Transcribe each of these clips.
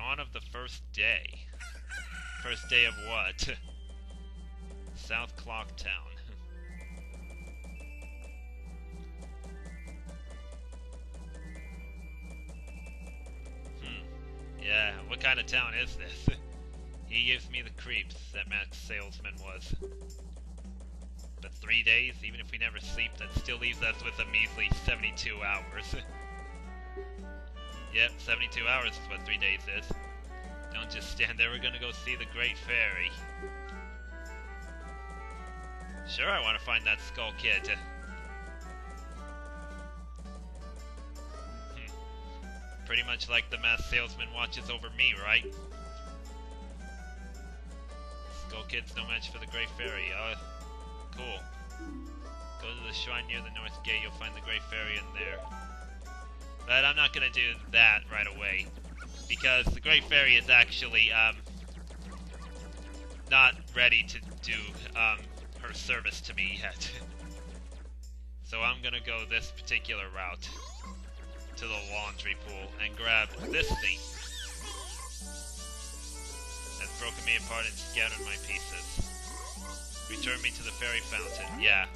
dawn of the first day. First day of what? South Clock Town. Yeah, what kind of town is this? He gives me the creeps, that Mask Salesman was. But 3 days, even if we never sleep, that still leaves us with a measly 72 hours. Yep, 72 hours is what 3 days is. Don't just stand there, we're gonna go see the Great Fairy. Sure, I want to find that Skull Kid. Pretty much like the Mask Salesman watches over me, right? Skull Kid's no match for the Great Fairy. Cool. Go to the shrine near the north gate, you'll find the Great Fairy in there. But I'm not gonna do that right away, because the Great Fairy is actually, not ready to do, her service to me yet. So I'm gonna go this particular route to the laundry pool and grab this thing that's broken me apart and scattered my pieces. Return me to the fairy fountain. Yeah,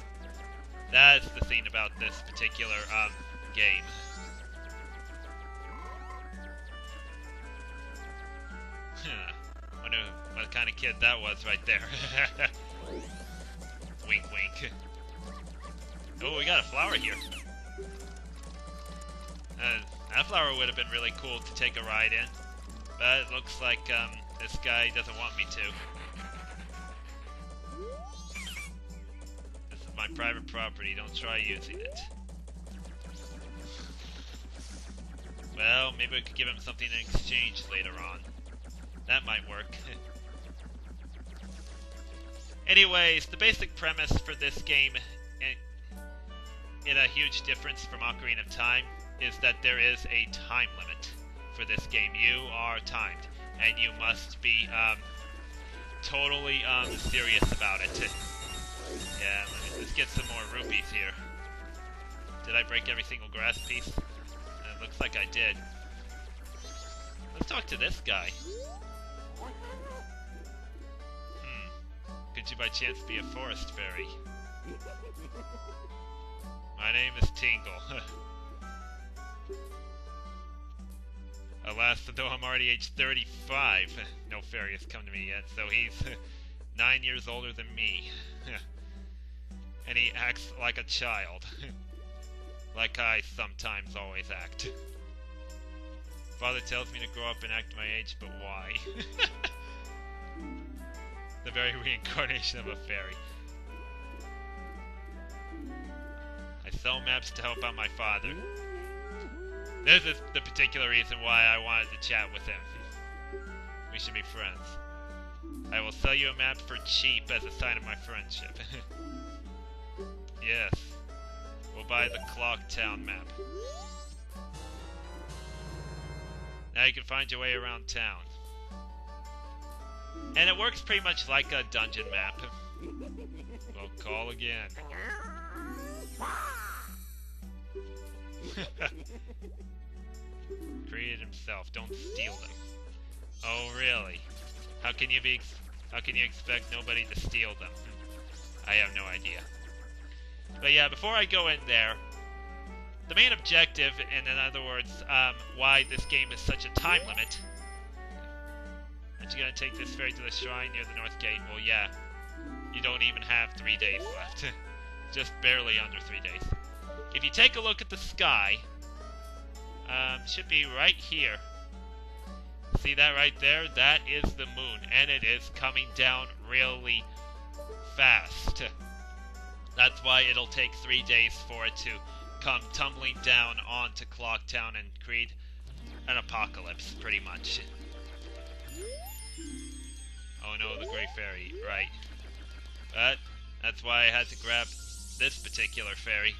that's the thing about this particular game. Wonder what kind of kid that was right there. Wink wink. Oh, we got a flower here. That flower would have been really cool to take a ride in, but it looks like this guy doesn't want me to. This is my private property, don't try using it. Well, maybe we could give him something in exchange later on. That might work. Anyways, the basic premise for this game, in a huge difference from Ocarina of Time, is that there is a time limit for this game. You are timed, and you must be totally serious about it. Yeah, let's get some more rupees here. Did I break every single grass piece? Looks like I did. Let's talk to this guy. Could you by chance be a forest fairy? My name is Tingle. Alas, though I'm already age 35, no fairy has come to me yet, so he's 9 years older than me. And he acts like a child. Like I sometimes always act. Father tells me to grow up and act my age, but why? The very reincarnation of a fairy. I sell maps to help out my father. This is the particular reason why I wanted to chat with him. We should be friends. I will sell you a map for cheap as a sign of my friendship. Yes. We'll buy the Clock Town map. Now you can find your way around town. And it works pretty much like a dungeon map. Well, call again. Created himself. Don't steal them. Oh, really? How can you expect nobody to steal them? I have no idea. But yeah, before I go in there, the main objective, and in other words, why this game is such a time limit. Aren't you gonna take this ferry to the shrine near the north gate? Well, yeah. You don't even have 3 days left. Just barely under 3 days. If you take a look at the sky, should be right here. See that right there? That is the moon, and it is coming down really fast. That's why it'll take 3 days for it to come tumbling down onto Clock Town and create an apocalypse, pretty much. Oh no, the Great Fairy, right. But that's why I had to grab this particular fairy.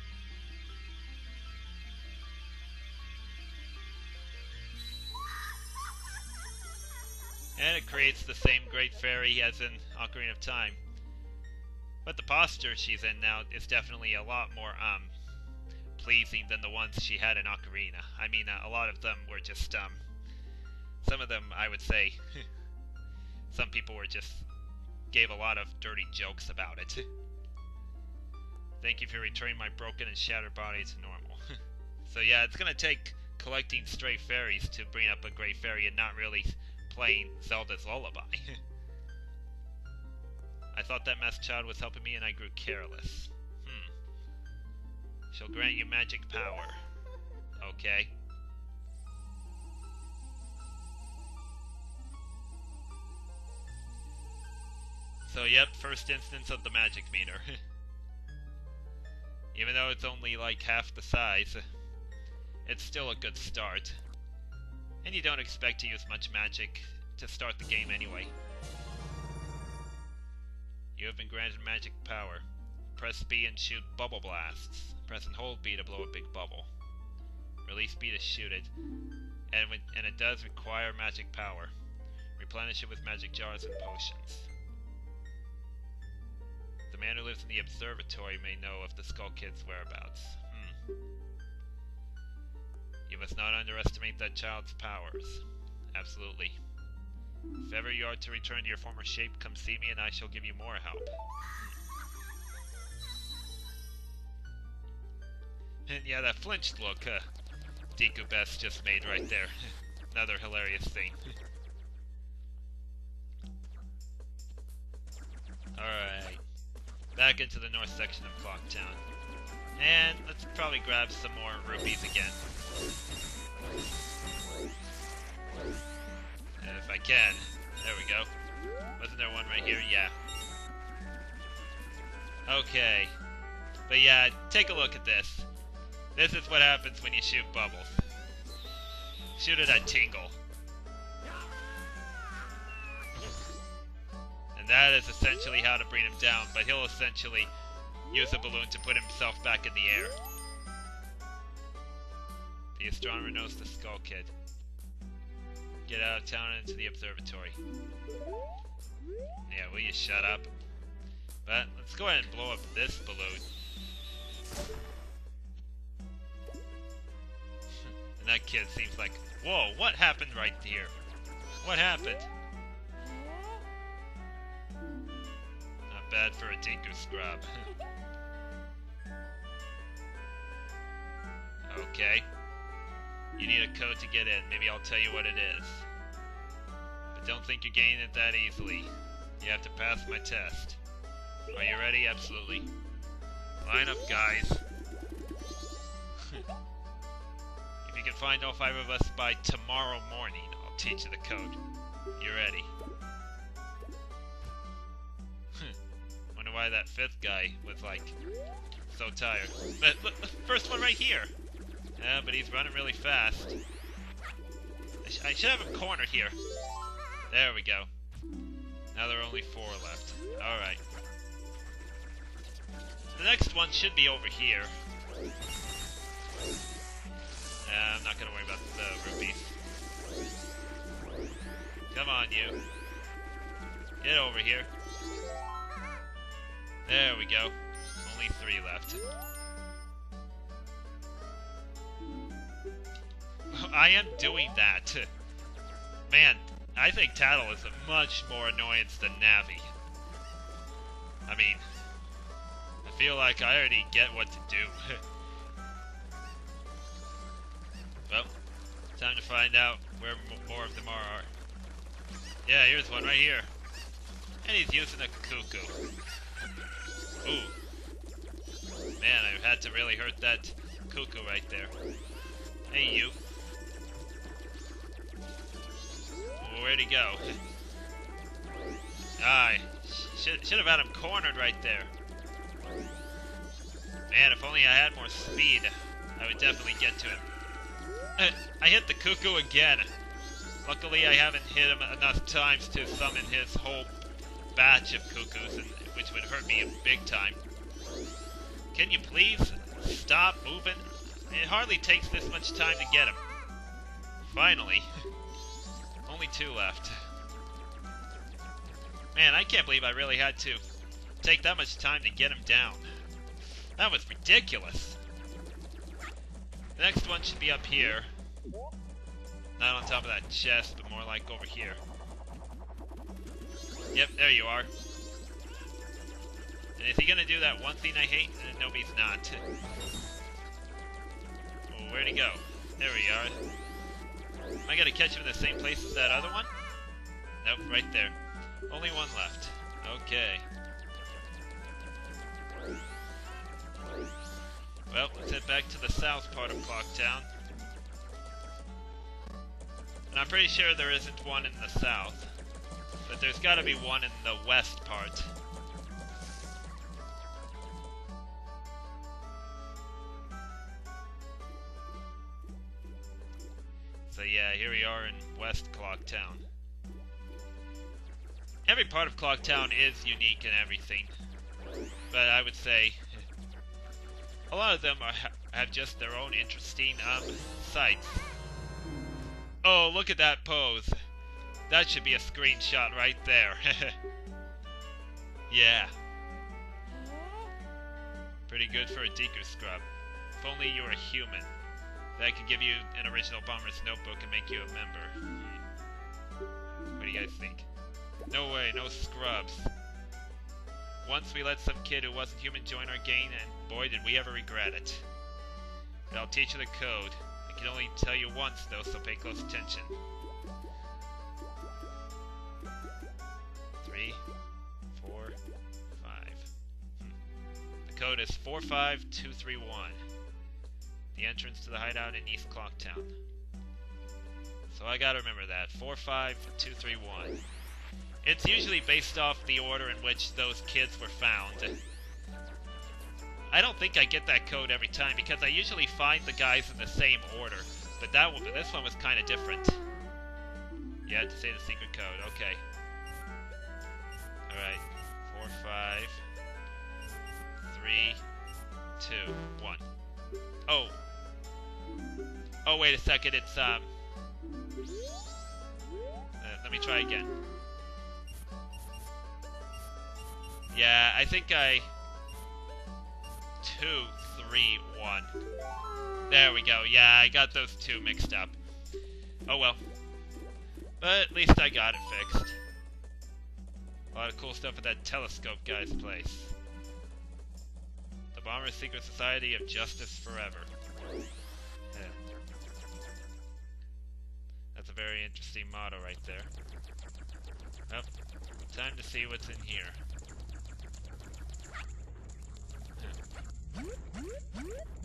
And it creates the same Great Fairy as in Ocarina of Time. But the posture she's in now is definitely a lot more pleasing than the ones she had in Ocarina. I mean, a lot of them were just Some of them, I would say, some people were just gave a lot of dirty jokes about it. Thank you for returning my broken and shattered body to normal. So yeah, it's gonna take collecting stray fairies to bring up a great fairy and not really playing Zelda's Lullaby. I thought that masked child was helping me and I grew careless. She'll grant you magic power. Okay. So yep, first instance of the magic meter. Even though it's only like half the size, it's still a good start. And you don't expect to use much magic to start the game anyway. You have been granted magic power. Press B and shoot bubble blasts. Press and hold B to blow a big bubble. Release B to shoot it. And it does require magic power. Replenish it with magic jars and potions. The man who lives in the observatory may know of the Skull Kid's whereabouts. You must not underestimate that child's powers. Absolutely. If ever you are to return to your former shape, come see me and I shall give you more help. And yeah, that flinched look Deku Best just made right there. Another hilarious thing. Alright. Back into the north section of Clock Town. And let's probably grab some more rupees again. If I can. There we go. Wasn't there one right here? Yeah. Okay. But yeah, take a look at this. This is what happens when you shoot bubbles. Shoot it at Tingle. And that is essentially how to bring him down, but he'll essentially use a balloon to put himself back in the air. The astronomer knows the Skull Kid. Get out of town and into the observatory. Yeah, will you shut up? But let's go ahead and blow up this balloon. And that kid seems like, whoa, what happened right here? What happened? Not bad for a Deku Scrub. Okay. You need a code to get in. Maybe I'll tell you what it is. But don't think you're getting it that easily. You have to pass my test. Are you ready? Absolutely. Line up, guys. If you can find all 5 of us by tomorrow morning, I'll teach you the code. You ready? Wonder why that 5th guy was like so tired. But look, the first one right here. Yeah, but he's running really fast. I should have him cornered here. There we go. Now there are only 4 left. Alright. The next one should be over here. I'm not gonna worry about the rupees. Come on, you. Get over here. There we go. Only 3 left. I am doing that. Man, I think Tattle is a much more annoyance than Navi. I mean, I feel like I already get what to do. Well, time to find out where more of them are. Yeah, here's one right here. And he's using a cuckoo. Ooh. Man, I had to really hurt that cuckoo right there. Hey, you. Where'd he go? I should have had him cornered right there. Man, if only I had more speed, I would definitely get to him. I hit the cuckoo again. Luckily, I haven't hit him enough times to summon his whole batch of cuckoos, which would hurt me big time. Can you please stop moving? It hardly takes this much time to get him. Finally. Only 2 left. Man, I can't believe I really had to take that much time to get him down. That was ridiculous. The next one should be up here. Not on top of that chest, but more like over here. Yep, there you are. And is he gonna do that one thing I hate? No, he's not. Oh, where'd he go? There we are. Am I gonna catch him in the same place as that other one? Nope, right there. Only one left. Okay. Well, let's head back to the south part of Clocktown. And I'm pretty sure there isn't one in the south. But there's gotta be one in the west part. So yeah, here we are in West Clocktown. Every part of Clocktown is unique and everything. But I would say a lot of them have just their own interesting sights. Oh, look at that pose. That should be a screenshot right there. Yeah. Pretty good for a Deku Scrub. If only you were a human. That could give you an original Bomber's Notebook and make you a member. What do you guys think? No way, no scrubs. Once we let some kid who wasn't human join our gang, and boy did we ever regret it. But I'll teach you the code. I can only tell you once though, so pay close attention. 3, 4, 5. The code is 45231. The entrance to the hideout in East Clocktown. So I gotta remember that. 45231. It's usually based off the order in which those kids were found. I don't think I get that code every time because I usually find the guys in the same order. But this one was kind of different. You had to say the secret code. Okay. Alright. 4, 5, 3, 2, 1. Oh. Oh, wait a second. It's, let me try again. Yeah, I think 2, 3, 1. There we go. Yeah, I got those two mixed up. Oh well. But at least I got it fixed. A lot of cool stuff at that telescope guy's place. The Bomber's Secret Society of Justice Forever. Yeah. That's a very interesting motto right there. Well, time to see what's in here.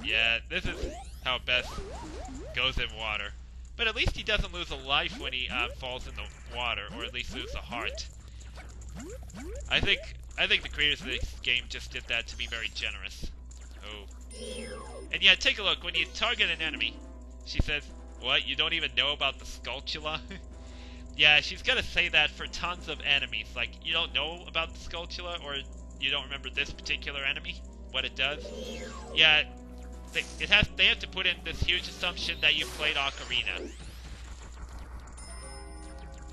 Yeah, this is how Beth goes in water. But at least he doesn't lose a life when he falls in the water, or at least lose a heart. I think the creators of this game just did that to be very generous. Oh. And yeah, take a look. When you target an enemy, she says, "What? You don't even know about the Skulltula?" Yeah, she's gonna say that for tons of enemies. Like, you don't know about the Skulltula, or you don't remember this particular enemy? What it does? Yeah, they have to put in this huge assumption that you've played Ocarina.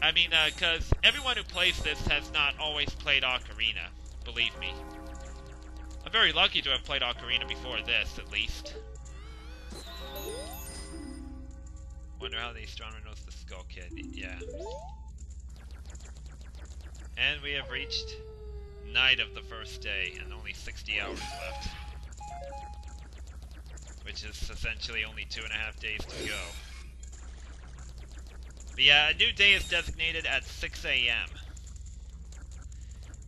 I mean, cause everyone who plays this has not always played Ocarina, believe me. I'm very lucky to have played Ocarina before this, at least. Wonder how the astronomer knows the Skull Kid. Yeah. And we have reached night of the first day, and only 60 hours left. Which is essentially only 2.5 days to go. But yeah, a new day is designated at 6 a.m.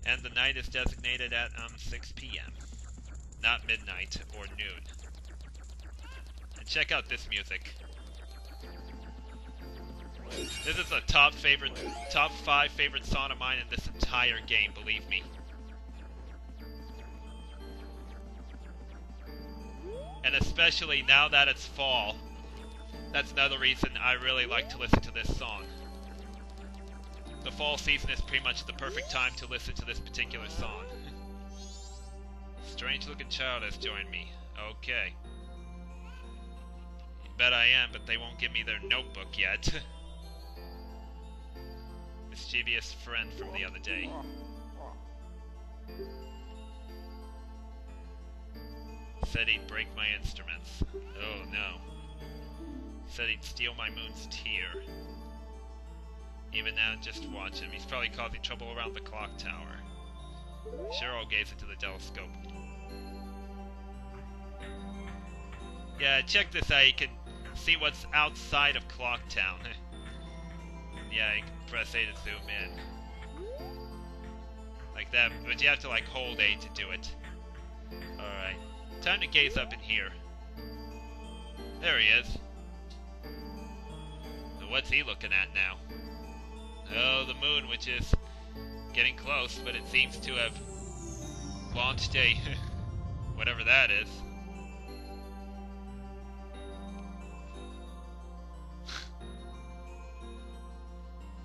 And the night is designated at 6 p.m. Not midnight or noon. And check out this music. This is a top 5 favorite song of mine in this entire game, believe me. And especially now that it's fall, that's another reason I really like to listen to this song. The fall season is pretty much the perfect time to listen to this particular song. Strange looking child has joined me. Okay. You bet I am, but they won't give me their notebook yet. Mischievous friend from the other day. Said he'd break my instruments. Oh no. Said he'd steal my moon's tear. Even now, just watch him. He's probably causing trouble around the clock tower. Sure, I'll gaze into the telescope. Yeah, check this out. You can see what's outside of Clock Town. Yeah, you can press A to zoom in. Like that, but you have to like hold A to do it. Alright. Time to gaze up in here. There he is. So what's he looking at now? Oh, the moon, which is getting close, but it seems to have launched a whatever that is.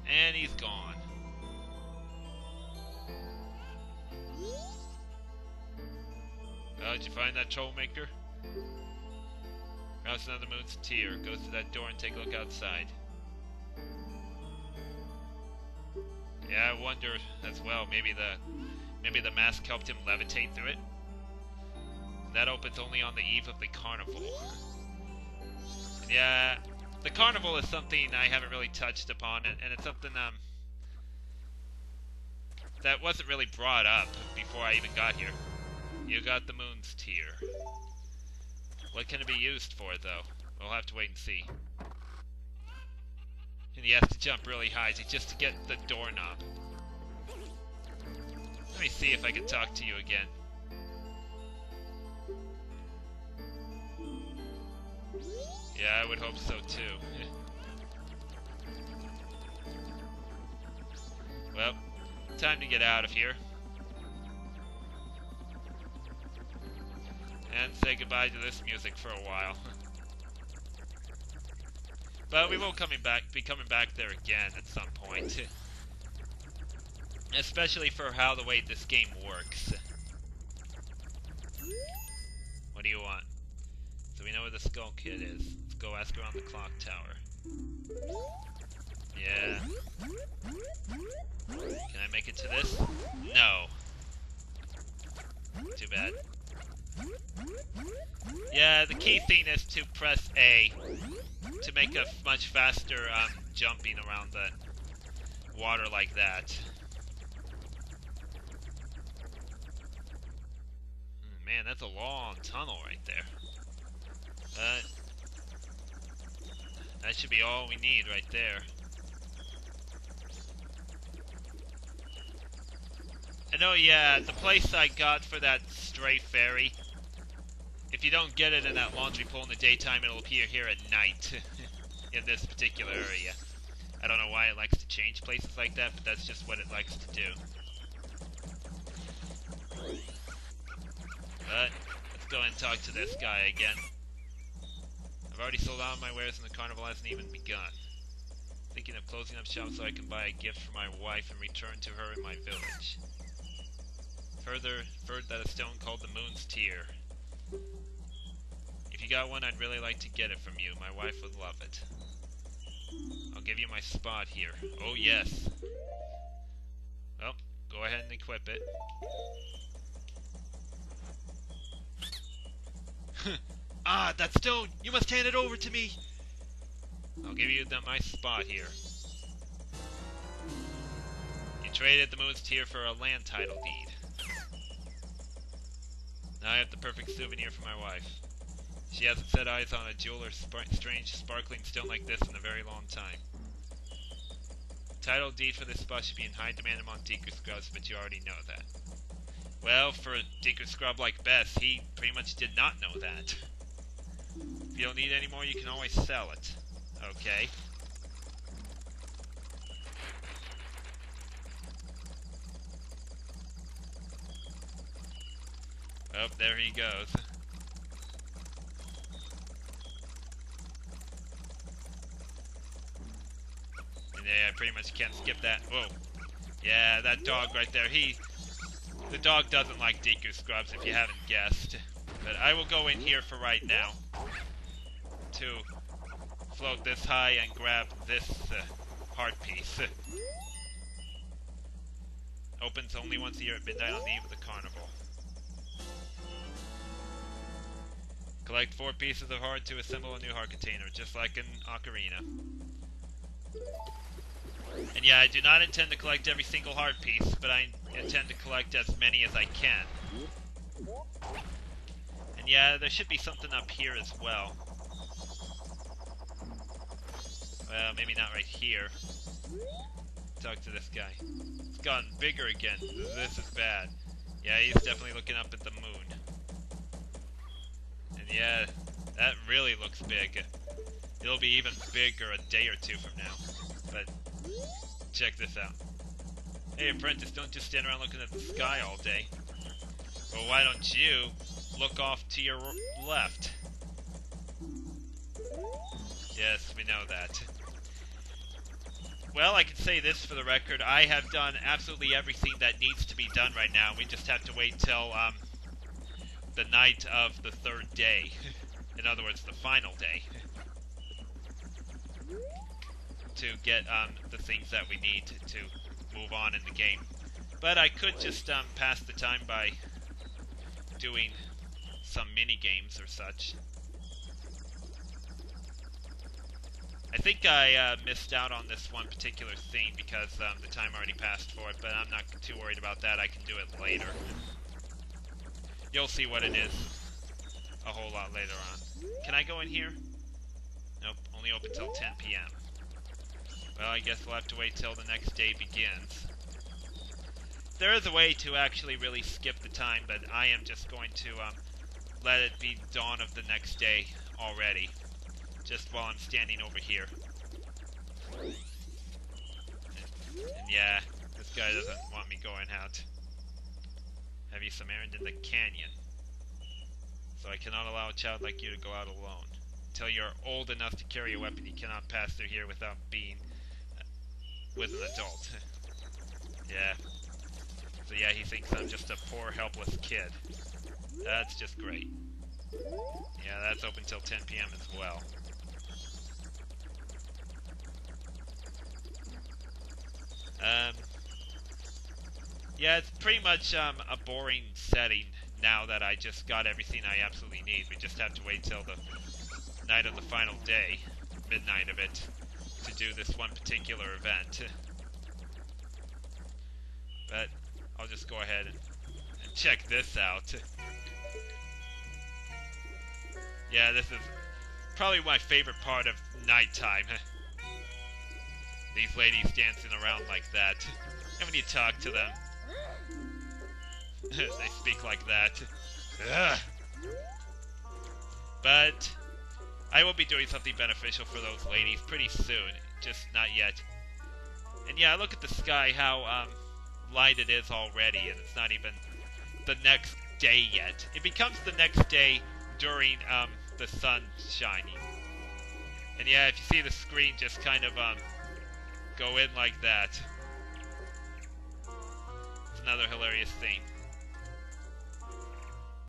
And he's gone. Oh, did you find that troublemaker? House on the moon's tear. Go through that door and take a look outside. Yeah, I wonder as well. Maybe the mask helped him levitate through it. That opens only on the eve of the carnival. Yeah, the carnival is something I haven't really touched upon, and it's something that wasn't really brought up before I even got here. You got the moon's tear. What can it be used for, though? We'll have to wait and see. And he has to jump really high just to get the doorknob. Let me see if I can talk to you again. Yeah, I would hope so too. Well, time to get out of here. And say goodbye to this music for a while. But we will be coming back there again at some point. Especially for how the way this game works. What do you want? So we know where the Skull Kid is. Let's go ask around the clock tower. Yeah. Can I make it to this? No. Too bad. Yeah, the key thing is to press A to make a much faster jumping around the water like that. Man, that's a long tunnel right there. That should be all we need right there. I know, yeah, the place I got for that stray fairy, if you don't get it in that laundry pool in the daytime, it'll appear here at night in this particular area. I don't know why it likes to change places like that, but that's just what it likes to do. But let's go and talk to this guy again. I've already sold out my wares and the carnival hasn't even begun. Thinking of closing up shop so I can buy a gift for my wife and return to her in my village. Further, heard that a stone called the Moon's Tear. If you got one, I'd really like to get it from you. My wife would love it. I'll give you my spot here. Oh, yes. Well, go ahead and equip it. Ah, that stone! You must hand it over to me! I'll give you my spot here. You traded the Moon's Tear for a land title deed. Now I have the perfect souvenir for my wife. She hasn't set eyes on a jeweler's strange sparkling stone like this in a very long time. The title deed for this spot should be in high demand among Deku Scrubs, but you already know that. Well, for a Deku Scrub like Bess, he pretty much did not know that. If you don't need any more, you can always sell it. Okay. Oh, there he goes. And yeah, I pretty much can't skip that. Whoa. Yeah, that dog right there, the dog doesn't like Deku Scrubs, if you haven't guessed. But I will go in here for right now to float this high and grab this heart piece. Opens only once a year at midnight on the eve of the carnival. Collect 4 pieces of heart to assemble a new heart container, just like in Ocarina. And yeah, I do not intend to collect every single heart piece, but I intend to collect as many as I can. And yeah, there should be something up here as well. Well, maybe not right here. Talk to this guy. It's gotten bigger again. This is bad. Yeah, he's definitely looking up at the moon. And yeah, that really looks big. It'll be even bigger a day or two from now. But check this out. Hey apprentice, don't just stand around looking at the sky all day. Well, why don't you look off to your left? Yes, we know that. Well, I can say this for the record. I have done absolutely everything that needs to be done right now. We just have to wait till the night of the 3rd day. In other words, the final day. To get the things that we need to move on in the game. But I could just pass the time by doing some mini-games or such. I think I missed out on this one particular thing because the time already passed for it, but I'm not too worried about that. I can do it later. You'll see what it is a whole lot later on. Can I go in here? Nope, only open till 10 p.m. Well, I guess we'll have to wait till the next day begins. There is a way to actually really skip the time, but I am just going to let it be dawn of the next day already. Just while I'm standing over here. And yeah, this guy doesn't want me going out. Have you some errand in the canyon? So I cannot allow a child like you to go out alone. Until you're old enough to carry a weapon, you cannot pass through here without being with an adult. Yeah. So yeah, he thinks I'm just a poor, helpless kid. That's just great. Yeah, that's open till 10 p.m. as well. Yeah, it's pretty much a boring setting now that I just got everything I absolutely need. We just have to wait till the night of the final day, midnight of it, to do this one particular event. But I'll just go ahead and check this out. Yeah, this is probably my favorite part of nighttime. These ladies dancing around like that. And when you talk to them, they speak like that. Ugh. But I will be doing something beneficial for those ladies pretty soon. Just not yet. And yeah, look at the sky, how light it is already, and it's not even the next day yet. It becomes the next day during the sun shining. And yeah, if you see the screen just kind of go in like that. It's another hilarious thing.